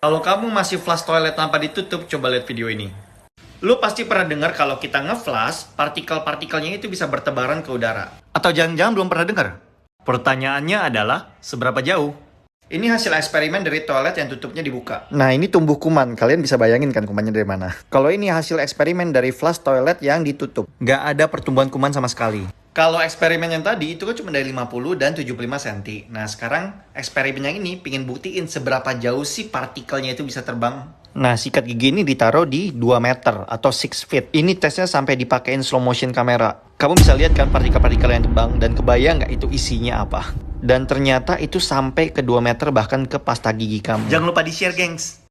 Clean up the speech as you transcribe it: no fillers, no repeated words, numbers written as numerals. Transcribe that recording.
Kalau kamu masih flush toilet tanpa ditutup, coba lihat video ini. Lu pasti pernah dengar kalau kita nge-flush, partikel-partikelnya itu bisa bertebaran ke udara. Atau jangan-jangan belum pernah dengar? Pertanyaannya adalah, seberapa jauh? Ini hasil eksperimen dari toilet yang tutupnya dibuka. Nah, ini tumbuh kuman. Kalian bisa bayangin kan kumannya dari mana? Kalau ini hasil eksperimen dari flush toilet yang ditutup. Nggak ada pertumbuhan kuman sama sekali. Kalau eksperimen yang tadi, itu kan cuma dari 50 dan 75 cm. Nah, sekarang eksperimen yang ini pengen buktiin seberapa jauh sih partikelnya itu bisa terbang. Nah, sikat gigi ini ditaruh di 2 meter atau 6 feet. Ini tesnya sampai dipakein slow motion kamera. Kamu bisa lihat kan partikel-partikel yang terbang dan kebayang nggak itu isinya apa. Dan ternyata itu sampai ke 2 meter bahkan ke pasta gigi kamu. Jangan lupa di-share, gengs.